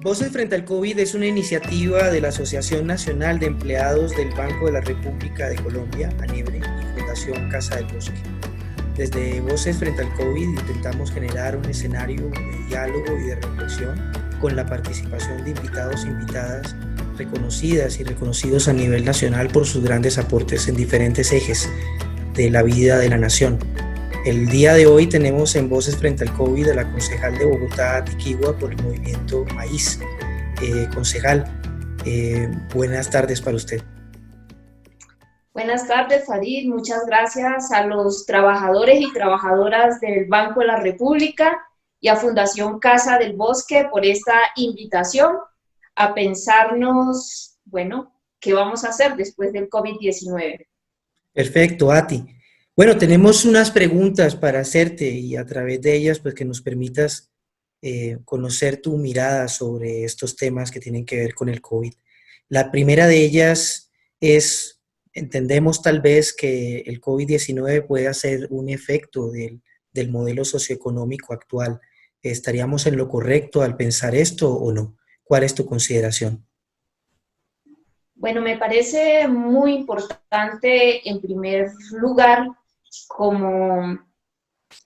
Voces frente al COVID es una iniciativa de la Asociación Nacional de Empleados del Banco de la República de Colombia, ANEBRE, y Fundación Casa del Bosque. Desde Voces frente al COVID intentamos generar un escenario de diálogo y de reflexión con la participación de invitados e invitadas reconocidas y reconocidos a nivel nacional por sus grandes aportes en diferentes ejes de la vida de la nación. El día de hoy tenemos en Voces frente al COVID a la concejal de Bogotá, Tiquigua, por el movimiento Maíz. Concejal, buenas tardes para usted. Buenas tardes, Farid. Muchas gracias a los trabajadores y trabajadoras del Banco de la República y a Fundación Casa del Bosque por esta invitación a pensarnos, bueno, ¿qué vamos a hacer después del COVID-19? Perfecto, Ati. Bueno, tenemos unas preguntas para hacerte y a través de ellas, pues que nos permitas conocer tu mirada sobre estos temas que tienen que ver con el COVID. La primera de ellas es, entendemos tal vez que el COVID-19 puede ser un efecto del modelo socioeconómico actual. ¿Estaríamos en lo correcto al pensar esto o no? ¿Cuál es tu consideración? Bueno, me parece muy importante, en primer lugar, como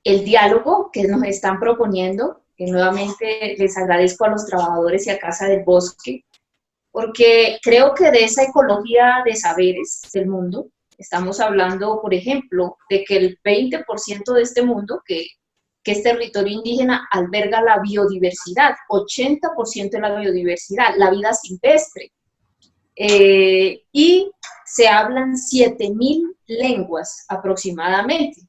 el diálogo que nos están proponiendo, que nuevamente les agradezco a los trabajadores y a Casa del Bosque, porque creo que de esa ecología de saberes del mundo, estamos hablando, por ejemplo, de que el 20% de este mundo, que es territorio indígena, alberga la biodiversidad, 80% de la biodiversidad, la vida silvestre, y se hablan 7.000 lenguas aproximadamente.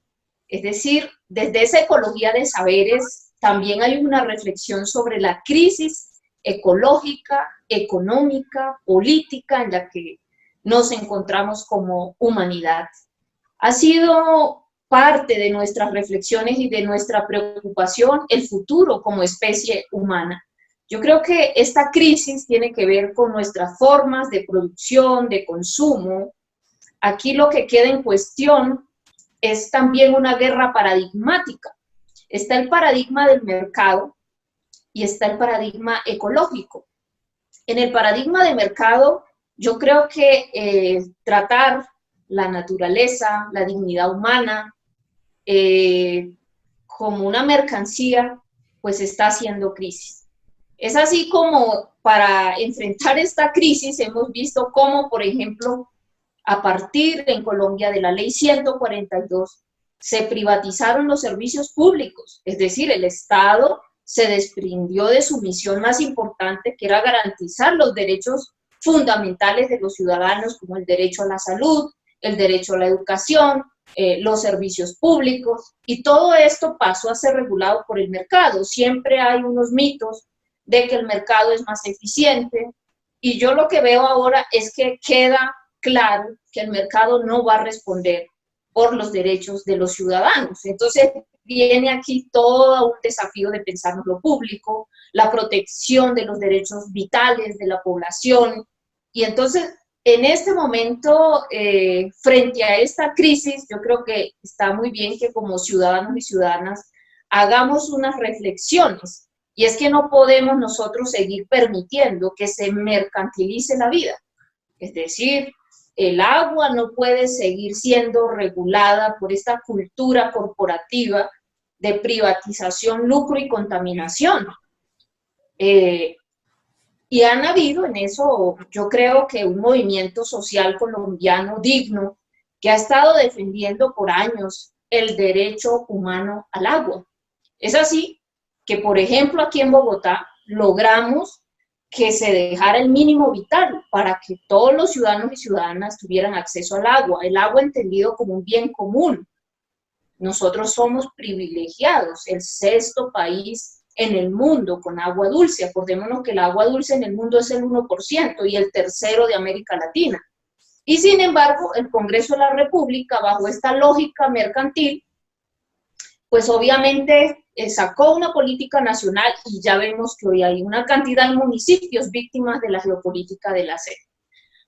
Es decir, desde esa ecología de saberes también hay una reflexión sobre la crisis ecológica, económica, política en la que nos encontramos como humanidad. Ha sido parte de nuestras reflexiones y de nuestra preocupación el futuro como especie humana. Yo creo que esta crisis tiene que ver con nuestras formas de producción, de consumo. Aquí lo que queda en cuestión es también una guerra paradigmática. Está el paradigma del mercado y está el paradigma ecológico. En el paradigma de mercado, yo creo que tratar la naturaleza, la dignidad humana, como una mercancía, pues está haciendo crisis. Es así como para enfrentar esta crisis hemos visto cómo, por ejemplo, a partir en Colombia de la ley 142, se privatizaron los servicios públicos, es decir, el Estado se desprendió de su misión más importante, que era garantizar los derechos fundamentales de los ciudadanos, como el derecho a la salud, el derecho a la educación, los servicios públicos, y todo esto pasó a ser regulado por el mercado. Siempre hay unos mitos de que el mercado es más eficiente, y yo lo que veo ahora es que queda claro que el mercado no va a responder por los derechos de los ciudadanos. Entonces viene aquí todo un desafío de pensarnos lo público, la protección de los derechos vitales de la población, y entonces en este momento, frente a esta crisis, yo creo que está muy bien que como ciudadanos y ciudadanas hagamos unas reflexiones, y es que no podemos nosotros seguir permitiendo que se mercantilice la vida. Es decir, el agua no puede seguir siendo regulada por esta cultura corporativa de privatización, lucro y contaminación. Y han habido en eso, yo creo que un movimiento social colombiano digno que ha estado defendiendo por años el derecho humano al agua. Es así que, por ejemplo, aquí en Bogotá logramos que se dejara el mínimo vital para que todos los ciudadanos y ciudadanas tuvieran acceso al agua, el agua entendido como un bien común. Nosotros somos privilegiados, el sexto país en el mundo con agua dulce. Acordémonos que el agua dulce en el mundo es el 1% y el tercero de América Latina. Y sin embargo, el Congreso de la República, bajo esta lógica mercantil, pues obviamente sacó una política nacional, y ya vemos que hoy hay una cantidad de municipios víctimas de la geopolítica de la sed.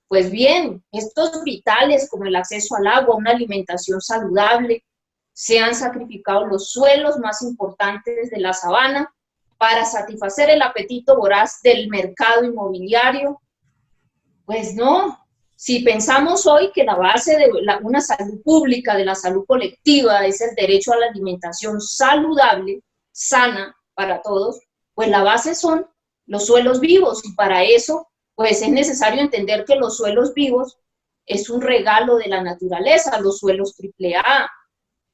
Pues bien, estos vitales como el acceso al agua, una alimentación saludable, se han sacrificado los suelos más importantes de la sabana, para satisfacer el apetito voraz del mercado inmobiliario. Pues no. Si pensamos hoy que la base de una salud pública, de la salud colectiva, es el derecho a la alimentación saludable, sana para todos, pues la base son los suelos vivos, y para eso pues es necesario entender que los suelos vivos es un regalo de la naturaleza, los suelos AAA.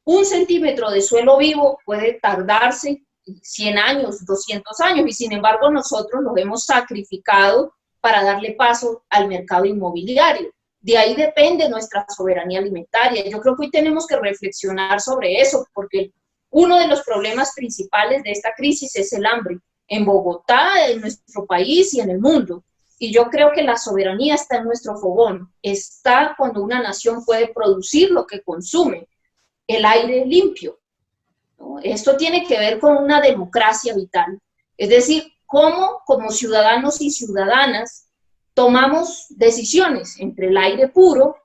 1 centímetro de suelo vivo puede tardarse 100 años, 200 años, y sin embargo nosotros los hemos sacrificado para darle paso al mercado inmobiliario. De ahí depende nuestra soberanía alimentaria. Yo creo que hoy tenemos que reflexionar sobre eso, porque uno de los problemas principales de esta crisis es el hambre, en Bogotá, en nuestro país y en el mundo. Y yo creo que la soberanía está en nuestro fogón, está cuando una nación puede producir lo que consume, el aire limpio, ¿no? Esto tiene que ver con una democracia vital, es decir, cómo como ciudadanos y ciudadanas tomamos decisiones entre el aire puro,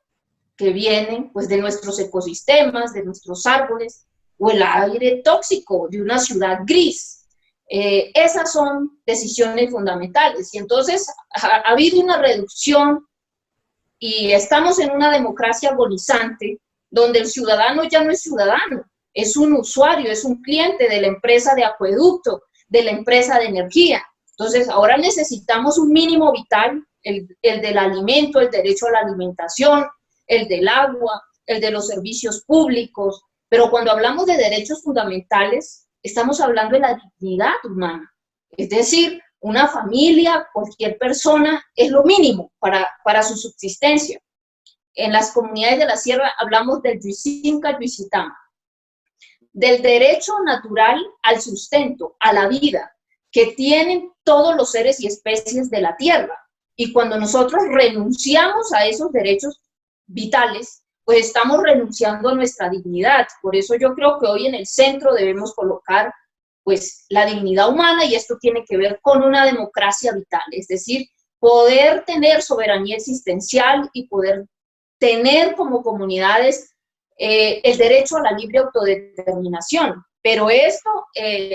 que viene pues de nuestros ecosistemas, de nuestros árboles, o el aire tóxico de una ciudad gris. Esas son decisiones fundamentales, y entonces ha habido una reducción y estamos en una democracia agonizante, donde el ciudadano ya no es ciudadano, es un usuario, es un cliente de la empresa de acueducto, de la empresa de energía. Entonces ahora necesitamos un mínimo vital, el del alimento, el derecho a la alimentación, el del agua, el de los servicios públicos, pero cuando hablamos de derechos fundamentales, estamos hablando de la dignidad humana, es decir, una familia, cualquier persona, es lo mínimo para su subsistencia. En las comunidades de la sierra hablamos del Yuisinca Yuisitama, del derecho natural al sustento, a la vida, que tienen todos los seres y especies de la tierra. Y cuando nosotros renunciamos a esos derechos vitales, pues estamos renunciando a nuestra dignidad. Por eso yo creo que hoy en el centro debemos colocar pues la dignidad humana, y esto tiene que ver con una democracia vital, es decir, poder tener soberanía existencial y poder tener como comunidades el derecho a la libre autodeterminación. Pero esto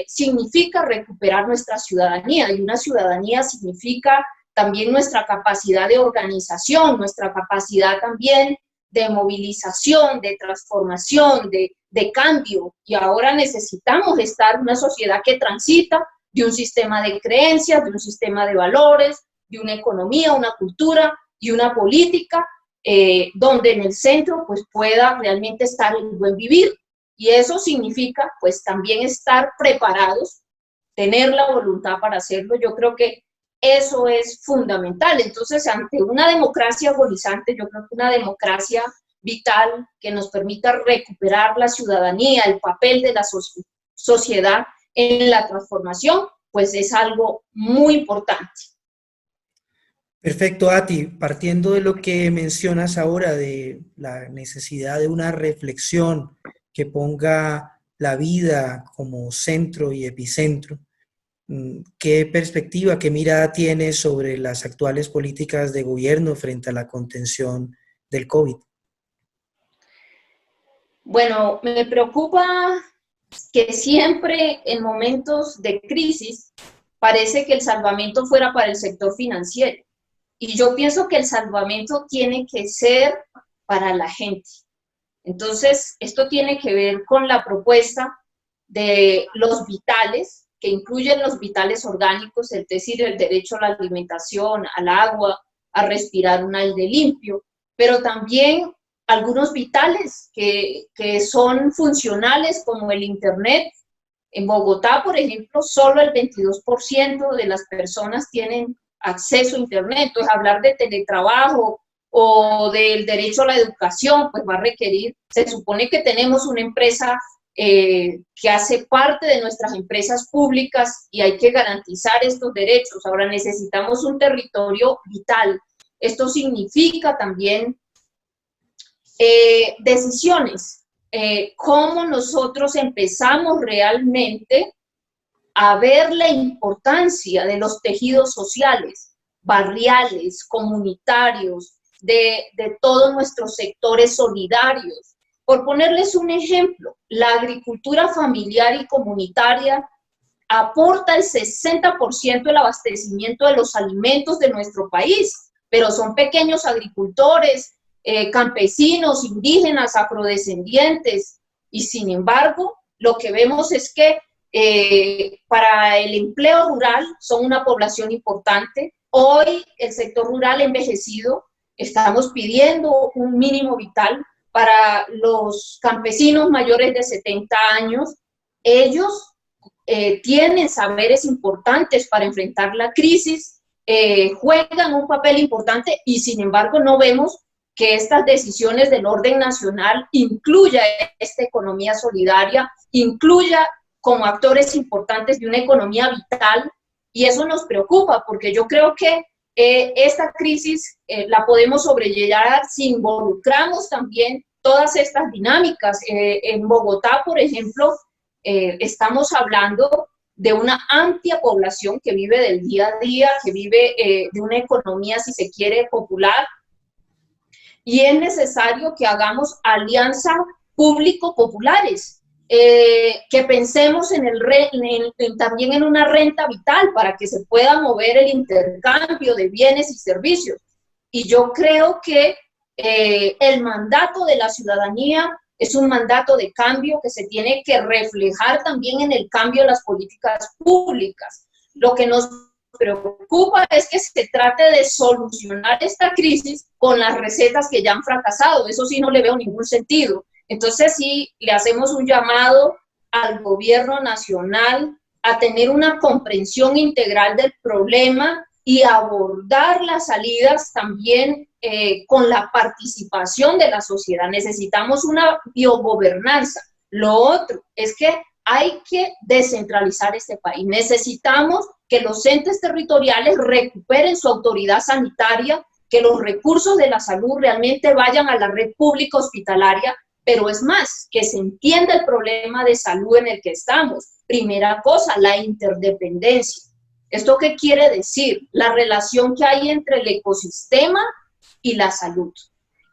significa recuperar nuestra ciudadanía, y una ciudadanía significa también nuestra capacidad de organización, nuestra capacidad también de movilización, de transformación, de cambio. Y ahora necesitamos estar en una sociedad que transita de un sistema de creencias, de un sistema de valores, de una economía, una cultura y una política donde en el centro pues pueda realmente estar el buen vivir. Y eso significa pues también estar preparados, tener la voluntad para hacerlo. Yo creo que eso es fundamental. Entonces, ante una democracia agonizante, yo creo que una democracia vital que nos permita recuperar la ciudadanía, el papel de la sociedad en la transformación, pues es algo muy importante. Perfecto, Ati. Partiendo de lo que mencionas ahora, de la necesidad de una reflexión que ponga la vida como centro y epicentro, ¿qué perspectiva, qué mirada tienes sobre las actuales políticas de gobierno frente a la contención del COVID? Bueno, me preocupa que siempre en momentos de crisis parece que el salvamento fuera para el sector financiero. Y yo pienso que el salvamento tiene que ser para la gente. Entonces, esto tiene que ver con la propuesta de los vitales, que incluyen los vitales orgánicos, es decir, el derecho a la alimentación, al agua, a respirar un aire limpio, pero también algunos vitales que son funcionales, como el Internet. En Bogotá, por ejemplo, solo el 22% de las personas tienen acceso a Internet. Entonces, hablar de teletrabajo o del derecho a la educación, pues va a requerir, se supone que tenemos una empresa que hace parte de nuestras empresas públicas y hay que garantizar estos derechos. Ahora necesitamos un territorio vital. Esto significa también decisiones, cómo nosotros empezamos realmente a ver la importancia de los tejidos sociales, barriales, comunitarios, de todos nuestros sectores solidarios. Por ponerles un ejemplo, la agricultura familiar y comunitaria aporta el 60% del abastecimiento de los alimentos de nuestro país, pero son pequeños agricultores, campesinos, indígenas, afrodescendientes, y sin embargo, lo que vemos es que para el empleo rural son una población importante. Hoy el sector rural envejecido, estamos pidiendo un mínimo vital para los campesinos mayores de 70 años. Ellos tienen saberes importantes para enfrentar la crisis, juegan un papel importante y sin embargo no vemos que estas decisiones del orden nacional incluya esta economía solidaria, incluya como actores importantes de una economía vital, y eso nos preocupa porque yo creo que esta crisis la podemos sobrellevar si involucramos también todas estas dinámicas. En Bogotá, por ejemplo, estamos hablando de una amplia población que vive del día a día, que vive de una economía, si se quiere, popular, y es necesario que hagamos alianzas público-populares, que pensemos también en una renta vital para que se pueda mover el intercambio de bienes y servicios. Y yo creo que el mandato de la ciudadanía es un mandato de cambio que se tiene que reflejar también en el cambio de las políticas públicas. Lo que nos preocupa es que se trate de solucionar esta crisis con las recetas que ya han fracasado. Eso sí no le veo ningún sentido. Entonces sí le hacemos un llamado al gobierno nacional a tener una comprensión integral del problema y abordar las salidas también con la participación de la sociedad. Necesitamos una biogobernanza. Lo otro es que hay que descentralizar este país. Necesitamos que los entes territoriales recuperen su autoridad sanitaria, que los recursos de la salud realmente vayan a la red pública hospitalaria, pero es más, que se entienda el problema de salud en el que estamos. Primera cosa, la interdependencia. ¿Esto qué quiere decir? La relación que hay entre el ecosistema y la salud.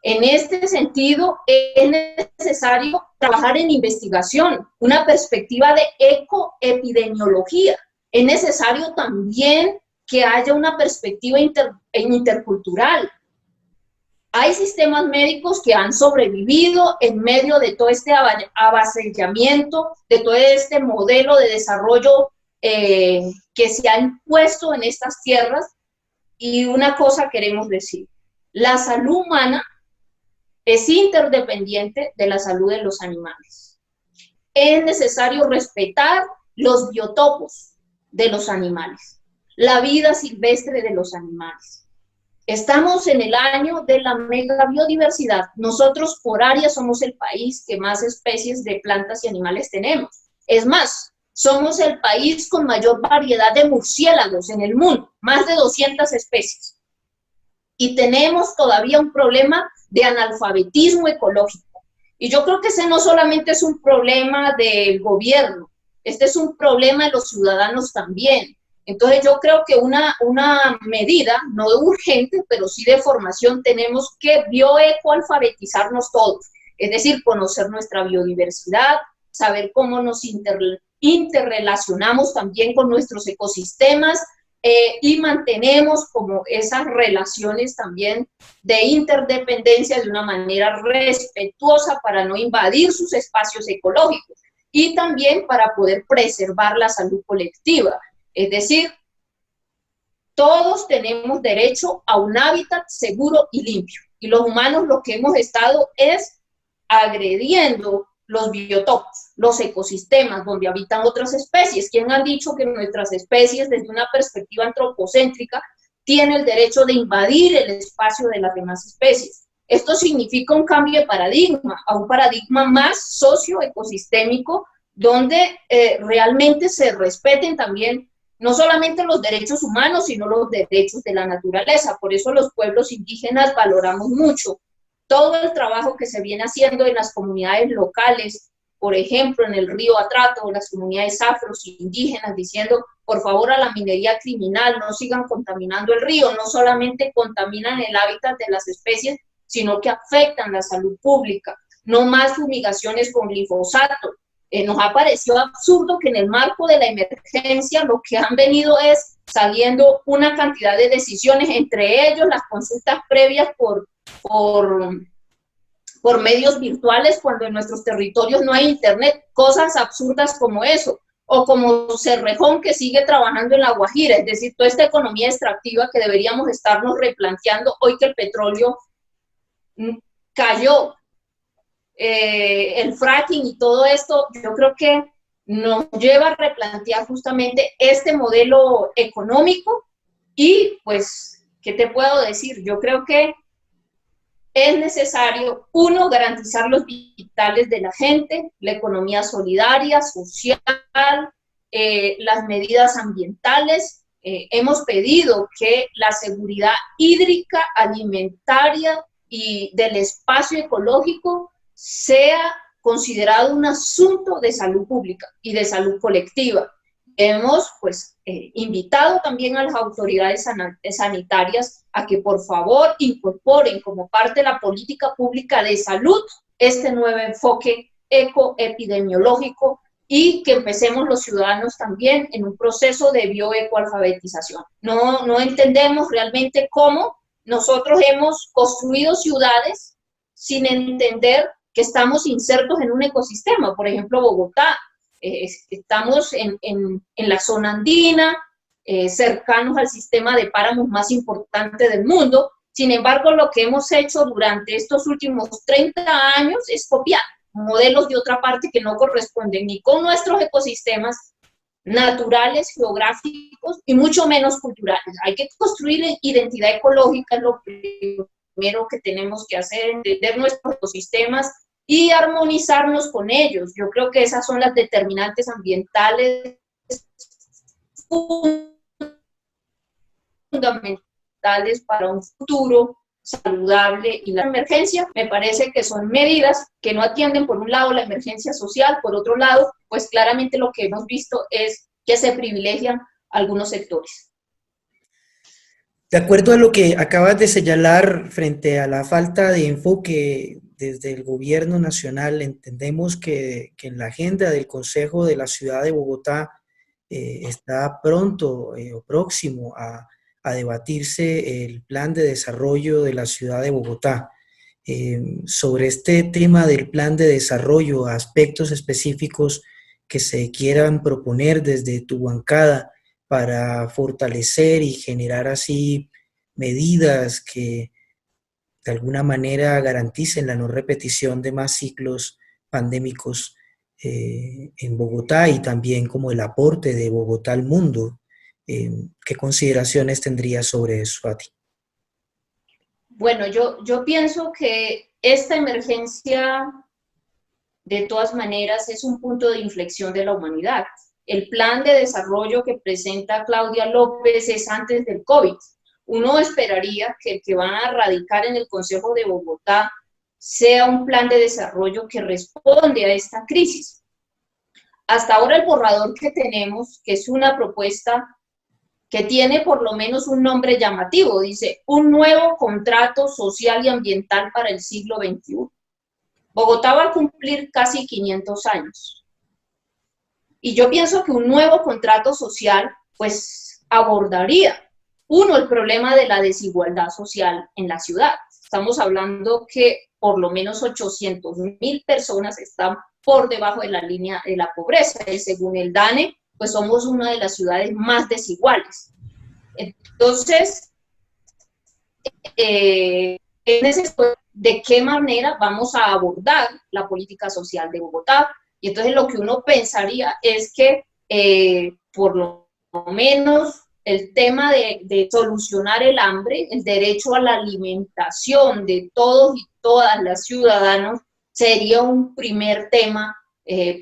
En este sentido, es necesario trabajar en investigación, una perspectiva de ecoepidemiología. Es necesario también que haya una perspectiva intercultural. Hay sistemas médicos que han sobrevivido en medio de todo este avasallamiento, de todo este modelo de desarrollo que se ha impuesto en estas tierras. Y una cosa queremos decir: la salud humana es interdependiente de la salud de los animales. Es necesario respetar los biotopos de los animales, la vida silvestre de los animales. Estamos en el año de la mega biodiversidad. Nosotros por área somos el país que más especies de plantas y animales tenemos. Es más, somos el país con mayor variedad de murciélagos en el mundo, más de 200 especies. Y tenemos todavía un problema de analfabetismo ecológico. Y yo creo que ese no solamente es un problema del gobierno, este es un problema de los ciudadanos también. Entonces yo creo que una medida, no urgente, pero sí de formación, tenemos que bioecoalfabetizarnos todos. Es decir, conocer nuestra biodiversidad, saber cómo nos interrelacionamos también con nuestros ecosistemas, y mantenemos como esas relaciones también de interdependencia de una manera respetuosa para no invadir sus espacios ecológicos y también para poder preservar la salud colectiva. Es decir, todos tenemos derecho a un hábitat seguro y limpio, y los humanos lo que hemos estado es agrediendo los biotopos, los ecosistemas donde habitan otras especies. ¿Quién ha dicho que nuestras especies, desde una perspectiva antropocéntrica, tienen el derecho de invadir el espacio de las demás especies? Esto significa un cambio de paradigma, a un paradigma más socioecosistémico, donde realmente se respeten también no solamente los derechos humanos, sino los derechos de la naturaleza. Por eso los pueblos indígenas valoramos mucho todo el trabajo que se viene haciendo en las comunidades locales, por ejemplo, en el río Atrato, las comunidades afros indígenas, diciendo, por favor, a la minería criminal, no sigan contaminando el río, no solamente contaminan el hábitat de las especies, sino que afectan la salud pública. No más fumigaciones con glifosato. nos ha parecido absurdo que en el marco de la emergencia lo que han venido es saliendo una cantidad de decisiones, entre ellos las consultas previas por medios virtuales cuando en nuestros territorios no hay internet, cosas absurdas como eso, o como Cerrejón que sigue trabajando en La Guajira, es decir, toda esta economía extractiva que deberíamos estarnos replanteando hoy que el petróleo cayó, el fracking y todo esto, yo creo que nos lleva a replantear justamente este modelo económico y pues, ¿qué te puedo decir? Yo creo que es necesario, uno, garantizar los vitales de la gente, la economía solidaria, social, las medidas ambientales. Hemos pedido que la seguridad hídrica, alimentaria y del espacio ecológico sea considerado un asunto de salud pública y de salud colectiva. Hemos pues invitado también a las autoridades sanitarias a que por favor incorporen como parte de la política pública de salud este nuevo enfoque ecoepidemiológico y que empecemos los ciudadanos también en un proceso de bioecoalfabetización. No entendemos realmente cómo nosotros hemos construido ciudades sin entender que estamos insertos en un ecosistema. Por ejemplo, Bogotá, estamos en la zona andina, cercanos al sistema de páramos más importante del mundo. Sin embargo, lo que hemos hecho durante estos últimos 30 años es copiar modelos de otra parte que no corresponden ni con nuestros ecosistemas naturales, geográficos y mucho menos culturales. Hay que construir identidad ecológica, es lo primero que tenemos que hacer, entender nuestros ecosistemas y armonizarnos con ellos. Yo creo que esas son las determinantes ambientales fundamentales para un futuro saludable. Y la emergencia me parece que son medidas que no atienden por un lado la emergencia social, por otro lado, pues claramente lo que hemos visto es que se privilegian algunos sectores. De acuerdo a lo que acabas de señalar frente a la falta de enfoque desde el gobierno nacional, entendemos que en la agenda del Consejo de la Ciudad de Bogotá está pronto o próximo a debatirse el plan de desarrollo de la ciudad de Bogotá. Sobre este tema del plan de desarrollo, aspectos específicos que se quieran proponer desde tu bancada para fortalecer y generar así medidas que de alguna manera garanticen la no repetición de más ciclos pandémicos en Bogotá y también como el aporte de Bogotá al mundo. ¿Qué consideraciones tendrías sobre eso, Fati? Bueno, yo pienso que esta emergencia de todas maneras es un punto de inflexión de la humanidad. El plan de desarrollo que presenta Claudia López es antes del COVID. Uno esperaría que el que van a radicar en el Consejo de Bogotá sea un plan de desarrollo que responde a esta crisis. Hasta ahora el borrador que tenemos, que es una propuesta que tiene por lo menos un nombre llamativo, dice, un nuevo contrato social y ambiental para el siglo XXI. Bogotá va a cumplir casi 500 años. Y yo pienso que un nuevo contrato social, pues, abordaría, uno, el problema de la desigualdad social en la ciudad. Estamos hablando que por lo menos 800.000 personas están por debajo de la línea de la pobreza. Y según el DANE, pues somos una de las ciudades más desiguales. Entonces, ¿de qué manera vamos a abordar la política social de Bogotá? Y entonces lo que uno pensaría es que por lo menos el tema de solucionar el hambre, el derecho a la alimentación de todos y todas las ciudadanos, sería un primer tema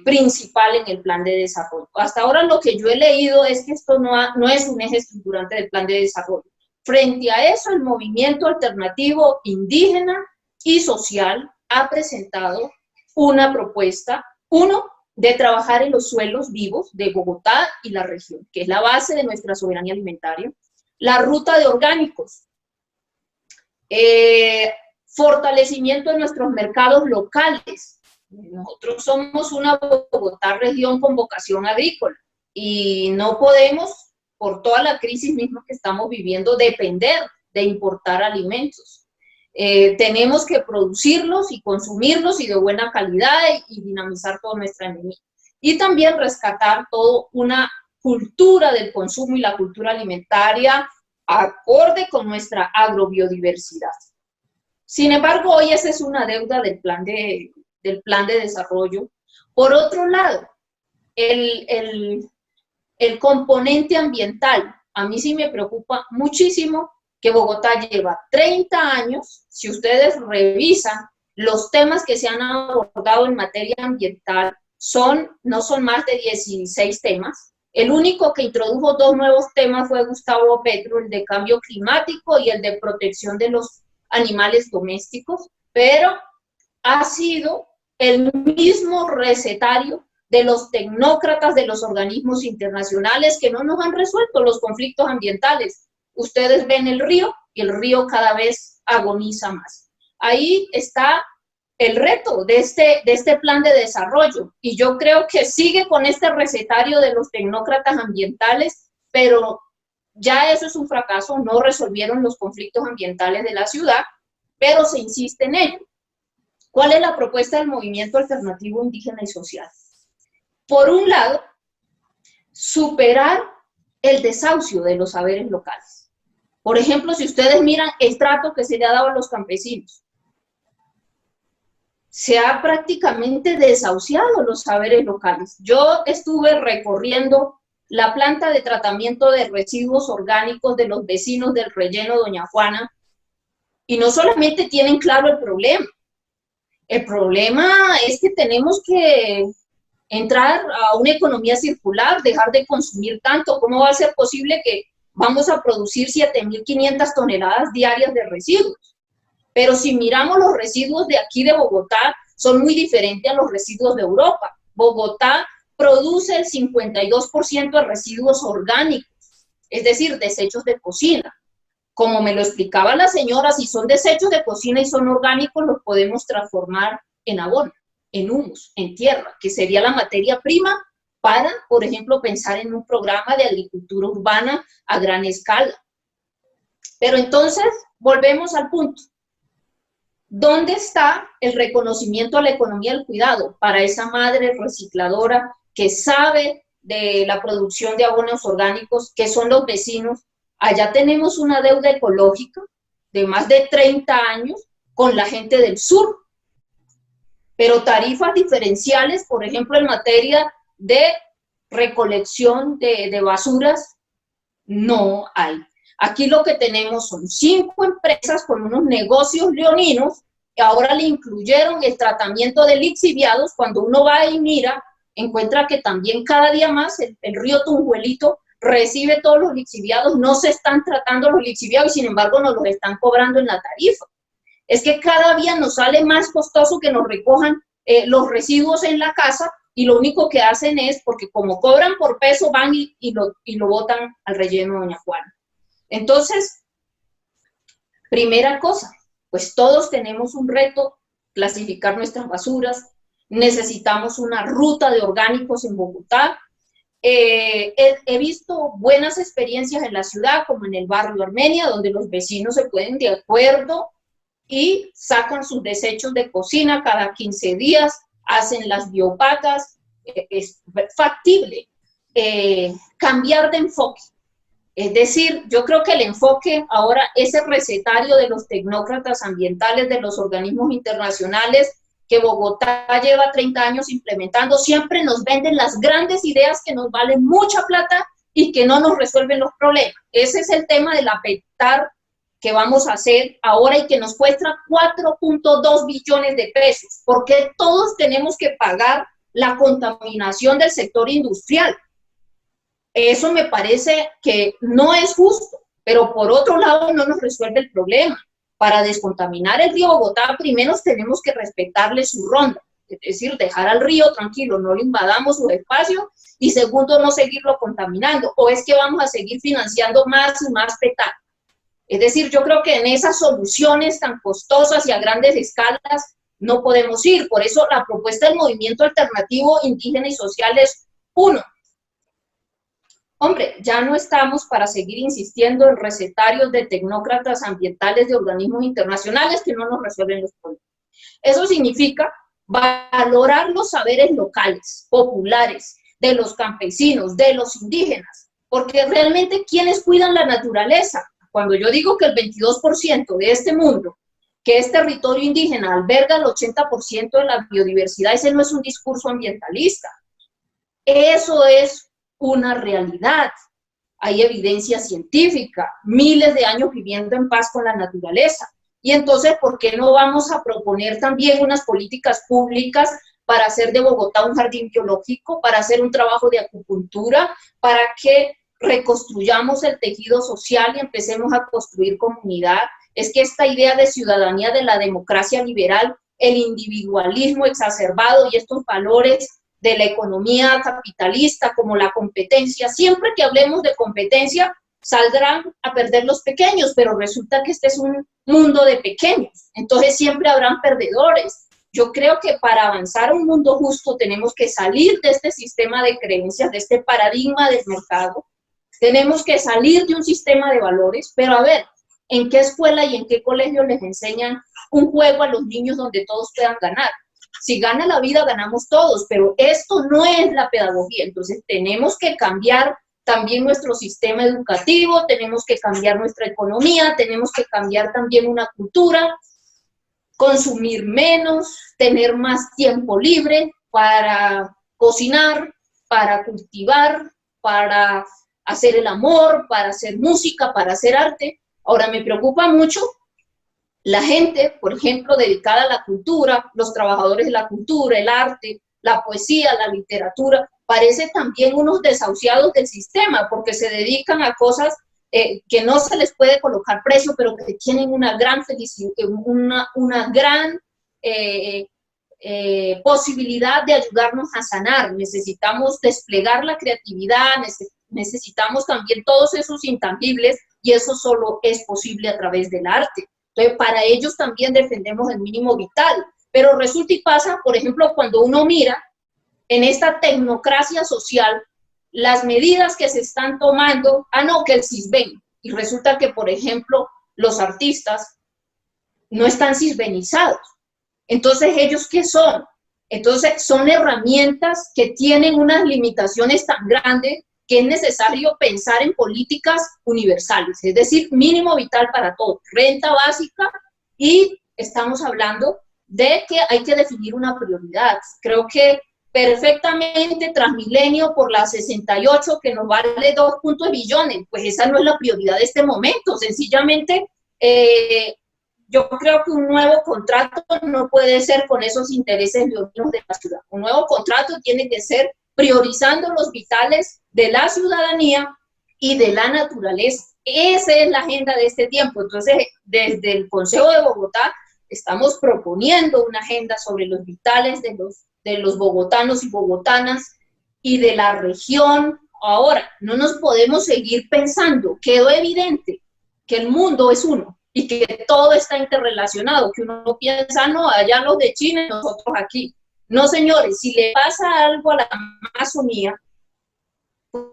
principal en el plan de desarrollo. Hasta ahora lo que yo he leído es que esto no es un eje estructurante del plan de desarrollo. Frente a eso, el movimiento alternativo indígena y social ha presentado una propuesta, uno, de trabajar en los suelos vivos de Bogotá y la región, que es la base de nuestra soberanía alimentaria, la ruta de orgánicos, fortalecimiento de nuestros mercados locales, Nosotros somos una Bogotá región con vocación agrícola y no podemos, por toda la crisis misma que estamos viviendo, depender de importar alimentos. Tenemos que producirlos y consumirlos y de buena calidad y dinamizar toda nuestra economía. Y también rescatar toda una cultura del consumo y la cultura alimentaria acorde con nuestra agrobiodiversidad. Sin embargo, hoy esa es una deuda del plan de desarrollo. Por otro lado, el componente ambiental, a mí sí me preocupa muchísimo que Bogotá lleva 30 años, si ustedes revisan los temas que se han abordado en materia ambiental, no son más de 16 temas. El único que introdujo 2 nuevos temas fue Gustavo Petro, el de cambio climático y el de protección de los animales domésticos, pero ha sido el mismo recetario de los tecnócratas de los organismos internacionales que no nos han resuelto los conflictos ambientales. Ustedes ven el río y el río cada vez agoniza más. Ahí está el reto de este plan de desarrollo y yo creo que sigue con este recetario de los tecnócratas ambientales, pero ya eso es un fracaso, no resolvieron los conflictos ambientales de la ciudad, pero se insiste en ello. ¿Cuál es la propuesta del movimiento alternativo indígena y social? Por un lado, superar el desahucio de los saberes locales. Por ejemplo, si ustedes miran el trato que se le ha dado a los campesinos, se ha prácticamente desahuciado los saberes locales. Yo estuve recorriendo la planta de tratamiento de residuos orgánicos de los vecinos del relleno Doña Juana y no solamente tienen claro el problema es que tenemos que entrar a una economía circular, dejar de consumir tanto. ¿Cómo va a ser posible que vamos a producir 7.500 toneladas diarias de residuos? Pero si miramos los residuos de aquí de Bogotá, son muy diferentes a los residuos de Europa. Bogotá produce el 52% de residuos orgánicos, es decir, desechos de cocina. Como me lo explicaba la señora, si son desechos de cocina y son orgánicos, los podemos transformar en abono, en humus, en tierra, que sería la materia prima para, por ejemplo, pensar en un programa de agricultura urbana a gran escala. Pero entonces, volvemos al punto. ¿Dónde está el reconocimiento a la economía del cuidado para esa madre recicladora que sabe de la producción de abonos orgánicos, que son los vecinos? Allá tenemos una deuda ecológica de más de 30 años con la gente del sur, pero tarifas diferenciales, por ejemplo, en materia de recolección de basuras, no hay. Aquí lo que tenemos son 5 empresas con unos negocios leoninos que ahora le incluyeron el tratamiento de lixiviados. Cuando uno va y mira, encuentra que también cada día más el río Tunjuelito recibe todos los lixiviados, no se están tratando los lixiviados y sin embargo nos los están cobrando en la tarifa. Es que cada día nos sale más costoso que nos recojan los residuos en la casa y lo único que hacen es, porque como cobran por peso, van y lo botan al relleno Doña Juana. Entonces, primera cosa, pues todos tenemos un reto, clasificar nuestras basuras, necesitamos una ruta de orgánicos en Bogotá. He visto buenas experiencias en la ciudad, como en el barrio Armenia, donde los vecinos se ponen de acuerdo y sacan sus desechos de cocina cada 15 días, hacen las biopacas, es factible cambiar de enfoque. Es decir, yo creo que el enfoque ahora, ese recetario de los tecnócratas ambientales, de los organismos internacionales, que Bogotá lleva 30 años implementando, siempre nos venden las grandes ideas que nos valen mucha plata y que no nos resuelven los problemas. Ese es el tema del apetar que vamos a hacer ahora y que nos cuesta 4.2 billones de pesos, porque todos tenemos que pagar la contaminación del sector industrial. Eso me parece que no es justo, pero por otro lado no nos resuelve el problema. Para descontaminar el río Bogotá, primero tenemos que respetarle su ronda, es decir, dejar al río tranquilo, no le invadamos su espacio, y segundo, no seguirlo contaminando, o es que vamos a seguir financiando más y más petróleo. Es decir, yo creo que en esas soluciones tan costosas y a grandes escalas no podemos ir. Por eso la propuesta del movimiento alternativo indígena y social es, uno, hombre, ya no estamos para seguir insistiendo en recetarios de tecnócratas ambientales de organismos internacionales que no nos resuelven los problemas. Eso significa valorar los saberes locales, populares, de los campesinos, de los indígenas, porque realmente ¿quiénes cuidan la naturaleza? Cuando yo digo que el 22% de este mundo, que es territorio indígena, alberga el 80% de la biodiversidad, ese no es un discurso ambientalista, eso es una realidad. Hay evidencia científica, miles de años viviendo en paz con la naturaleza. Y entonces, ¿por qué no vamos a proponer también unas políticas públicas para hacer de Bogotá un jardín biológico, para hacer un trabajo de acupuntura, para que reconstruyamos el tejido social y empecemos a construir comunidad? Es que esta idea de ciudadanía, de la democracia liberal, el individualismo exacerbado y estos valores de la economía capitalista como la competencia, siempre que hablemos de competencia saldrán a perder los pequeños, pero resulta que este es un mundo de pequeños, entonces siempre habrán perdedores. Yo creo que para avanzar a un mundo justo tenemos que salir de este sistema de creencias, de este paradigma del mercado, tenemos que salir de un sistema de valores, pero a ver, ¿en qué escuela y en qué colegio les enseñan un juego a los niños donde todos puedan ganar? Si gana la vida, ganamos todos, pero esto no es la pedagogía. Entonces tenemos que cambiar también nuestro sistema educativo, tenemos que cambiar nuestra economía, tenemos que cambiar también una cultura, consumir menos, tener más tiempo libre para cocinar, para cultivar, para hacer el amor, para hacer música, para hacer arte. Ahora me preocupa mucho la gente, por ejemplo, dedicada a la cultura, los trabajadores de la cultura, el arte, la poesía, la literatura, parece también unos desahuciados del sistema, porque se dedican a cosas que no se les puede colocar precio, pero que tienen una gran felicidad, una gran posibilidad de ayudarnos a sanar. Necesitamos desplegar la creatividad, necesitamos también todos esos intangibles, y eso solo es posible a través del arte. Entonces, para ellos también defendemos el mínimo vital, pero resulta y pasa, por ejemplo, cuando uno mira en esta tecnocracia social, las medidas que se están tomando, no, que el CISBEN, y resulta que, por ejemplo, los artistas no están cisbenizados. Entonces, ¿ellos qué son? Entonces, son herramientas que tienen unas limitaciones tan grandes que es necesario pensar en políticas universales, es decir, mínimo vital para todos, renta básica, y estamos hablando de que hay que definir una prioridad. Creo que perfectamente Transmilenio por la 68, que nos vale 2 billones, pues esa no es la prioridad de este momento. Sencillamente, yo creo que un nuevo contrato no puede ser con esos intereses leoninos de la ciudad. Un nuevo contrato tiene que ser priorizando los vitales de la ciudadanía y de la naturaleza. Esa es la agenda de este tiempo. Entonces, desde el Consejo de Bogotá estamos proponiendo una agenda sobre los vitales de los bogotanos y bogotanas y de la región. Ahora, no nos podemos seguir pensando, quedó evidente que el mundo es uno y que todo está interrelacionado, que uno piensa, no, allá los de China y nosotros aquí. No, señores, si le pasa algo a la Amazonía,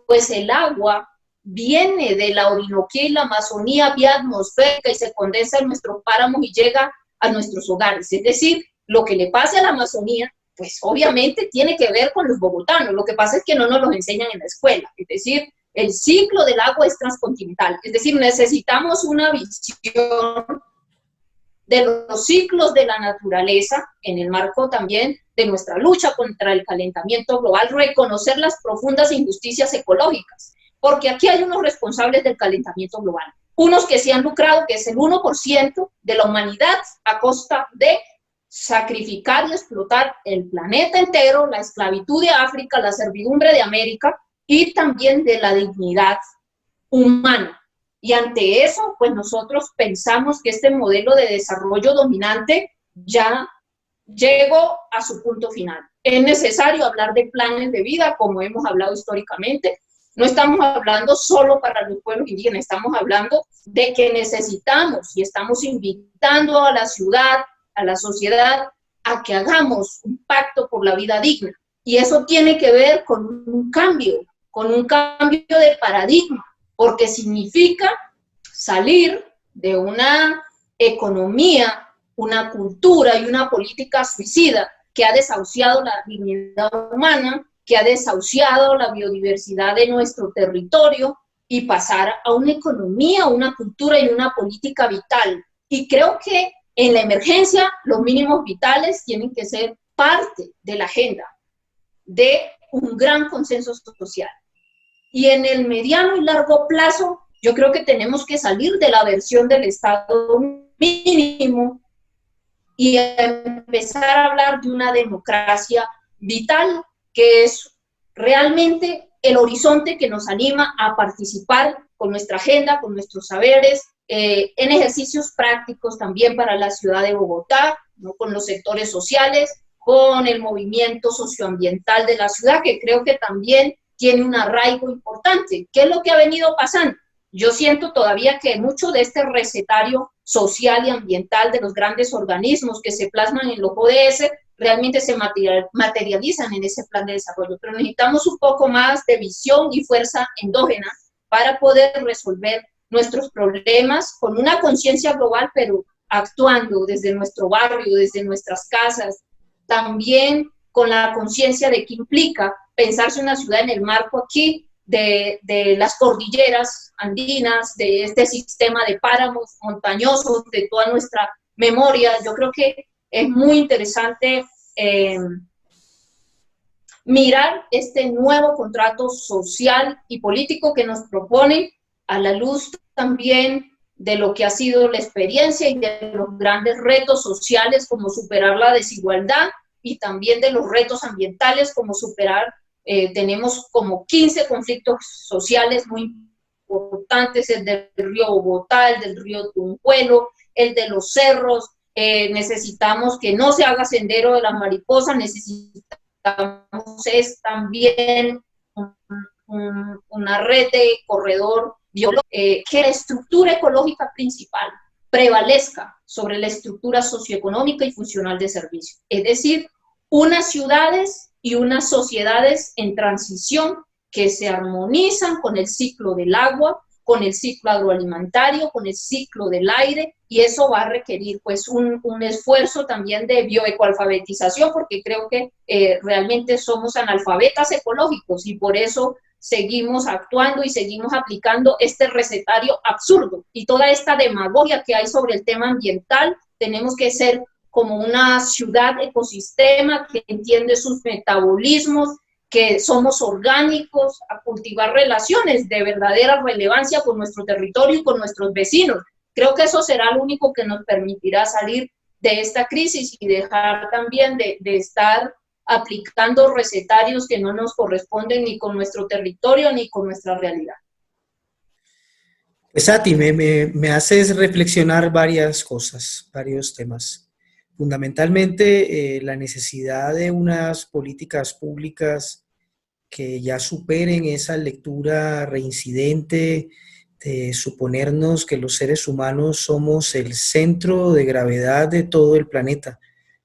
pues el agua viene de la Orinoquía y la Amazonía vía atmosférica y se condensa en nuestros páramos y llega a nuestros hogares. Es decir, lo que le pasa a la Amazonía, pues obviamente tiene que ver con los bogotanos. Lo que pasa es que no nos lo enseñan en la escuela. Es decir, el ciclo del agua es transcontinental. Es decir, necesitamos una visión de los ciclos de la naturaleza en el marco también de nuestra lucha contra el calentamiento global, reconocer las profundas injusticias ecológicas, porque aquí hay unos responsables del calentamiento global, unos que se han lucrado, que es el 1% de la humanidad a costa de sacrificar y explotar el planeta entero, la esclavitud de África, la servidumbre de América y también de la dignidad humana. Y ante eso, pues nosotros pensamos que este modelo de desarrollo dominante ya llegó a su punto final. Es necesario hablar de planes de vida, como hemos hablado históricamente. No estamos hablando solo para los pueblos indígenas, estamos hablando de que necesitamos y estamos invitando a la ciudad, a la sociedad, a que hagamos un pacto por la vida digna. Y eso tiene que ver con un cambio de paradigma, porque significa salir de una economía, una cultura y una política suicida que ha desahuciado la dignidad humana, que ha desahuciado la biodiversidad de nuestro territorio, y pasar a una economía, una cultura y una política vital. Y creo que en la emergencia los mínimos vitales tienen que ser parte de la agenda de un gran consenso social. Y en el mediano y largo plazo, yo creo que tenemos que salir de la versión del Estado mínimo y empezar a hablar de una democracia vital, que es realmente el horizonte que nos anima a participar con nuestra agenda, con nuestros saberes, en ejercicios prácticos también para la ciudad de Bogotá, ¿no? Con los sectores sociales, con el movimiento socioambiental de la ciudad, que creo que también tiene un arraigo importante. ¿Qué es lo que ha venido pasando? Yo siento todavía que mucho de este recetario social y ambiental de los grandes organismos que se plasman en los ODS realmente se materializan en ese plan de desarrollo, pero necesitamos un poco más de visión y fuerza endógena para poder resolver nuestros problemas con una conciencia global, pero actuando desde nuestro barrio, desde nuestras casas, también con la conciencia de qué implica pensarse una ciudad en el marco aquí de las cordilleras andinas, de este sistema de páramos montañosos, de toda nuestra memoria. Yo creo que es muy interesante mirar este nuevo contrato social y político que nos propone, a la luz también de lo que ha sido la experiencia y de los grandes retos sociales como superar la desigualdad, y también de los retos ambientales como superar, tenemos como 15 conflictos sociales muy importantes, el del río Bogotá, el del río Tunjuelo, el de los cerros. Necesitamos que no se haga sendero de las mariposas, necesitamos es también una red de corredor biológico, que la estructura ecológica principal prevalezca sobre la estructura socioeconómica y funcional de servicio. Es decir, unas ciudades y unas sociedades en transición que se armonizan con el ciclo del agua, con el ciclo agroalimentario, con el ciclo del aire, y eso va a requerir pues un esfuerzo también de bioecoalfabetización, porque creo que realmente somos analfabetas ecológicos y por eso seguimos actuando y seguimos aplicando este recetario absurdo y toda esta demagogia que hay sobre el tema ambiental. Tenemos que ser como una ciudad ecosistema que entiende sus metabolismos, que somos orgánicos, a cultivar relaciones de verdadera relevancia con nuestro territorio y con nuestros vecinos. Creo que eso será lo único que nos permitirá salir de esta crisis y dejar también de estar aplicando recetarios que no nos corresponden ni con nuestro territorio ni con nuestra realidad. Pues Sati, me haces reflexionar varias cosas, varios temas. Fundamentalmente, la necesidad de unas políticas públicas que ya superen esa lectura reincidente de suponernos que los seres humanos somos el centro de gravedad de todo el planeta.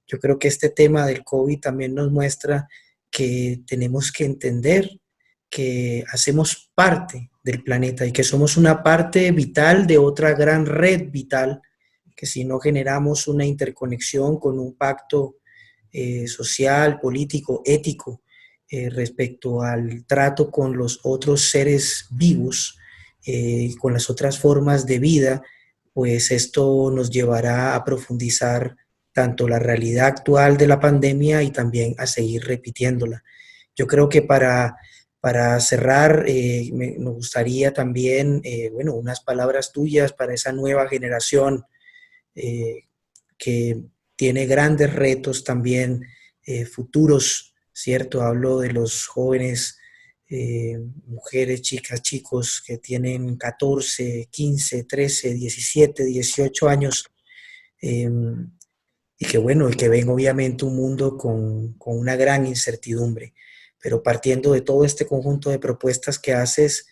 Yo creo que este tema del COVID también nos muestra que tenemos que entender que hacemos parte del planeta y que somos una parte vital de otra gran red vital, que si no generamos una interconexión con un pacto social, político, ético, respecto al trato con los otros seres vivos, con las otras formas de vida, pues esto nos llevará a profundizar tanto la realidad actual de la pandemia y también a seguir repitiéndola. Yo creo que para cerrar, me gustaría también, bueno, unas palabras tuyas para esa nueva generación que tiene grandes retos también futuros, ¿cierto? Hablo de los jóvenes, mujeres, chicas, chicos que tienen 14, 15, 13, 17, 18 años y que, bueno, y que ven obviamente un mundo con una gran incertidumbre. Pero partiendo de todo este conjunto de propuestas que haces,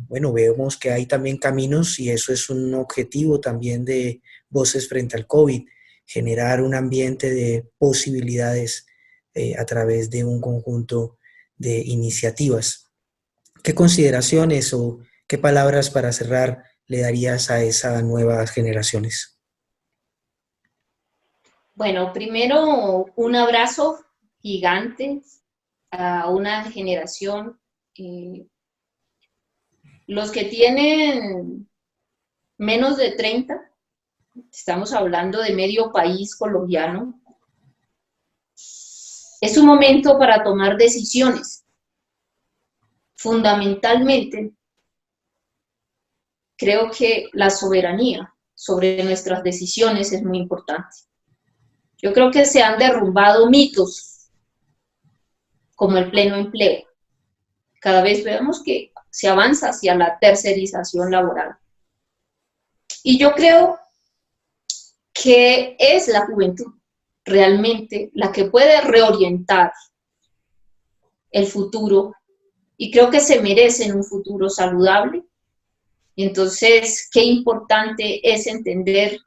bueno, vemos que hay también caminos y eso es un objetivo también de Voces frente al COVID, generar un ambiente de posibilidades a través de un conjunto de iniciativas. ¿Qué consideraciones o qué palabras para cerrar le darías a esas nuevas generaciones? Bueno, primero un abrazo gigante a una generación, los que tienen menos de 30, estamos hablando de medio país colombiano, es un momento para tomar decisiones. Fundamentalmente, creo que la soberanía sobre nuestras decisiones es muy importante. Yo creo que se han derrumbado mitos como el pleno empleo. Cada vez vemos que se avanza hacia la tercerización laboral. Y yo creo que es la juventud realmente la que puede reorientar el futuro, y creo que se merecen un futuro saludable. Entonces, qué importante es entender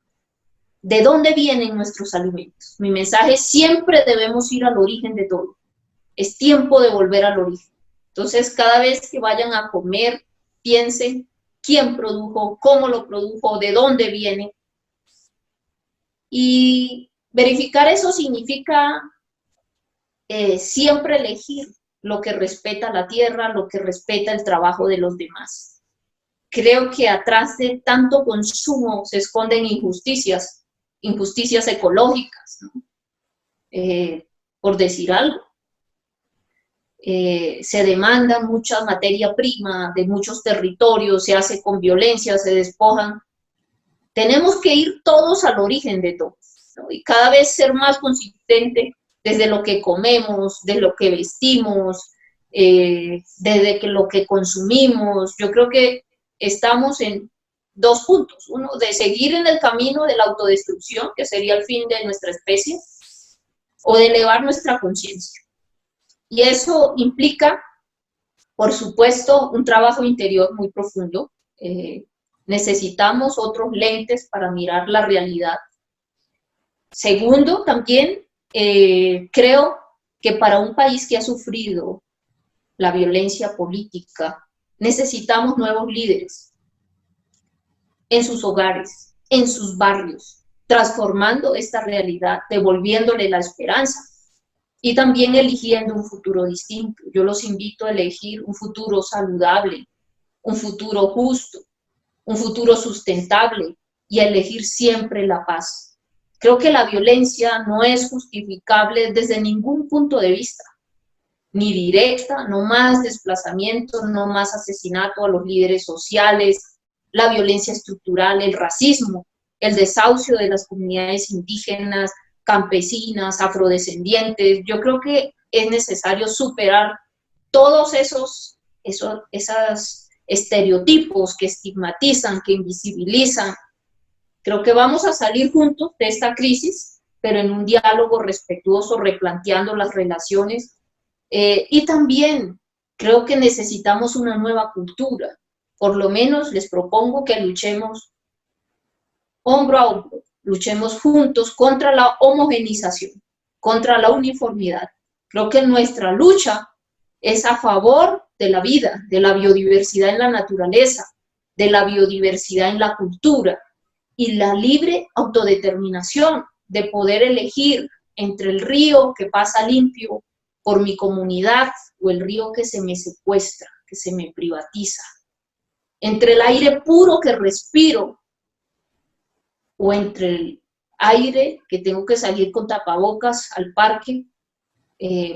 de dónde vienen nuestros alimentos. Mi mensaje es: siempre debemos ir al origen de todo. Es tiempo de volver al origen. Entonces, cada vez que vayan a comer, piensen quién produjo, cómo lo produjo, de dónde viene. Y verificar eso significa siempre elegir lo que respeta la tierra, lo que respeta el trabajo de los demás. Creo que atrás de tanto consumo se esconden injusticias, injusticias ecológicas, ¿no? Por decir algo. Se demanda mucha materia prima de muchos territorios, se hace con violencia, se despojan. Tenemos que ir todos al origen de todo, ¿no? Y cada vez ser más consistente desde lo que comemos, de lo que vestimos, desde lo que consumimos. Yo creo que estamos en dos puntos: uno, de seguir en el camino de la autodestrucción, que sería el fin de nuestra especie, o de elevar nuestra conciencia. Y eso implica, por supuesto, un trabajo interior muy profundo. Necesitamos otros lentes para mirar la realidad. Segundo, también creo que para un país que ha sufrido la violencia política, necesitamos nuevos líderes en sus hogares, en sus barrios, transformando esta realidad, devolviéndole la esperanza y también eligiendo un futuro distinto. Yo los invito a elegir un futuro saludable, un futuro justo, un futuro sustentable, y a elegir siempre la paz. Creo que la violencia no es justificable desde ningún punto de vista, ni directa, no más desplazamiento, no más asesinato a los líderes sociales, la violencia estructural, el racismo, el desahucio de las comunidades indígenas, campesinas, afrodescendientes. Yo creo que es necesario superar todos esos estereotipos que estigmatizan, que invisibilizan. Creo que vamos a salir juntos de esta crisis, pero en un diálogo respetuoso, replanteando las relaciones. Y también creo que necesitamos una nueva cultura. Por lo menos les propongo que luchemos hombro a hombro, luchemos juntos contra la homogenización, contra la uniformidad. Creo que nuestra lucha es a favor de la vida, de la biodiversidad en la naturaleza, de la biodiversidad en la cultura y la libre autodeterminación de poder elegir entre el río que pasa limpio por mi comunidad o el río que se me secuestra, que se me privatiza, entre el aire puro que respiro o entre el aire que tengo que salir con tapabocas al parque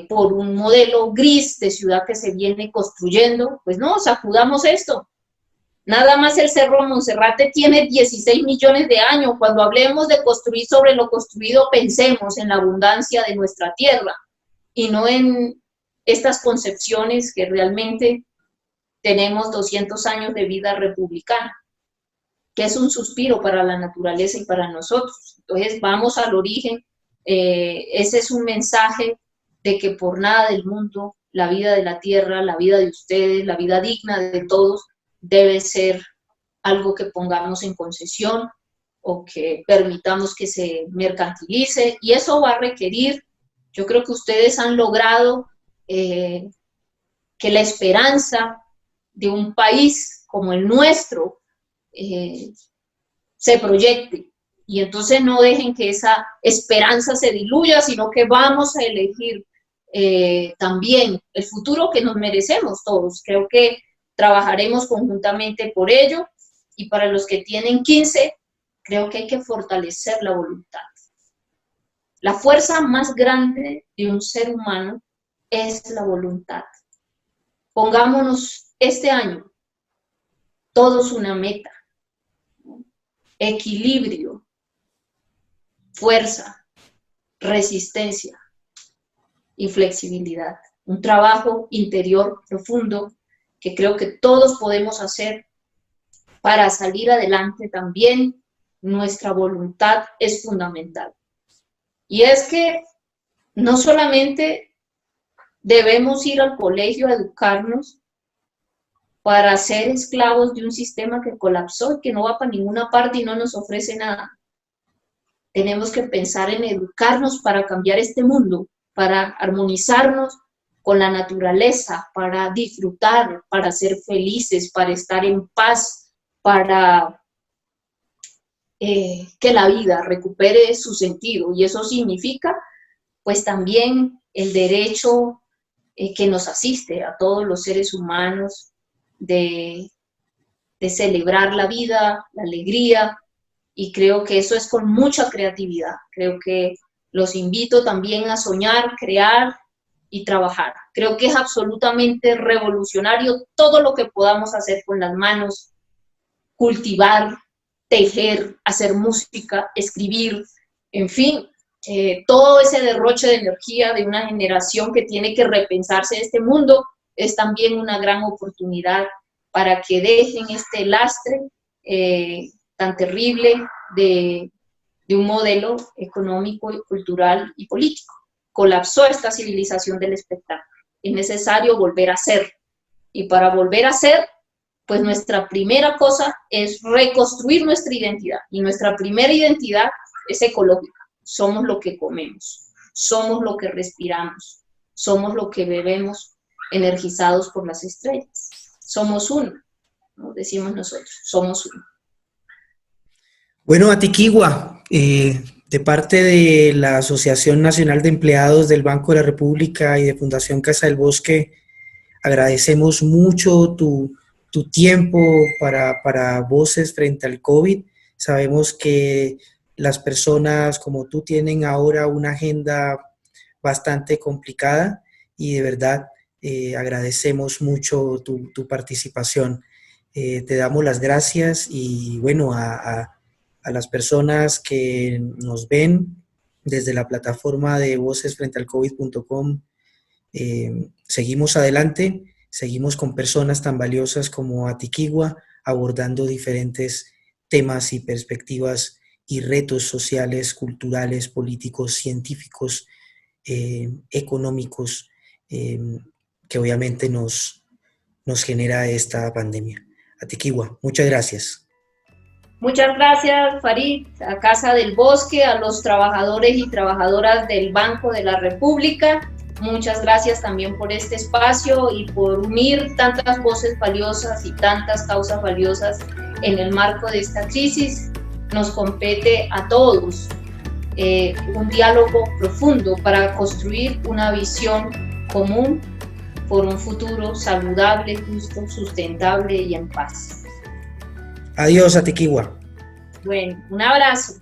por un modelo gris de ciudad que se viene construyendo. Pues no, sacudamos esto. Nada más el Cerro Monserrate tiene 16 millones de años. Cuando hablemos de construir sobre lo construido, pensemos en la abundancia de nuestra tierra y no en estas concepciones que realmente tenemos 200 años de vida republicana, que es un suspiro para la naturaleza y para nosotros. Entonces, vamos al origen. Ese es un mensaje de que por nada del mundo la vida de la tierra, la vida de ustedes, la vida digna de todos debe ser algo que pongamos en concesión o que permitamos que se mercantilice, y eso va a requerir, yo creo que ustedes han logrado que la esperanza de un país como el nuestro se proyecte, y entonces no dejen que esa esperanza se diluya, sino que vamos a elegir también el futuro que nos merecemos todos. Creo que trabajaremos conjuntamente por ello, y para los que tienen 15, creo que hay que fortalecer la voluntad. La fuerza más grande de un ser humano es la voluntad. Pongámonos este año todos una meta: equilibrio, fuerza, resistencia y flexibilidad. Un trabajo interior profundo que creo que todos podemos hacer para salir adelante. También nuestra voluntad es fundamental. Y es que no solamente debemos ir al colegio a educarnos para ser esclavos de un sistema que colapsó y que no va para ninguna parte y no nos ofrece nada. Tenemos que pensar en educarnos para cambiar este mundo, para armonizarnos con la naturaleza, para disfrutar, para ser felices, para estar en paz, para que la vida recupere su sentido. Y eso significa pues también el derecho que nos asiste a todos los seres humanos de celebrar la vida, la alegría, y creo que eso es con mucha creatividad. Creo que los invito también a soñar, crear y trabajar. Creo que es absolutamente revolucionario todo lo que podamos hacer con las manos: cultivar, tejer, hacer música, escribir, en fin, todo ese derroche de energía de una generación que tiene que repensarse este mundo es también una gran oportunidad para que dejen este lastre tan terrible de un modelo económico, cultural y político. Colapsó esta civilización del espectáculo. Es necesario volver a ser. Y para volver a ser, pues nuestra primera cosa es reconstruir nuestra identidad. Y nuestra primera identidad es ecológica. Somos lo que comemos, somos lo que respiramos, somos lo que bebemos, energizados por las estrellas. Somos uno, ¿no? Decimos nosotros, somos uno. Bueno, Atiquigua, de parte de la Asociación Nacional de Empleados del Banco de la República y de Fundación Casa del Bosque, agradecemos mucho tu tiempo para Voces frente al COVID. Sabemos que las personas como tú tienen ahora una agenda bastante complicada y de verdad agradecemos mucho tu participación. Te damos las gracias y bueno, a las personas que nos ven desde la plataforma de vocesfrentealcovid.com, seguimos adelante, seguimos con personas tan valiosas como Atiquigua abordando diferentes temas y perspectivas y retos sociales, culturales, políticos, científicos, económicos, que obviamente nos genera esta pandemia. Atiquigua, muchas gracias. Muchas gracias, Farid, a Casa del Bosque, a los trabajadores y trabajadoras del Banco de la República. Muchas gracias también por este espacio y por unir tantas voces valiosas y tantas causas valiosas en el marco de esta crisis. Nos compete a todos un diálogo profundo para construir una visión común por un futuro saludable, justo, sustentable y en paz. Adiós, Atiquigua. Bueno, un abrazo.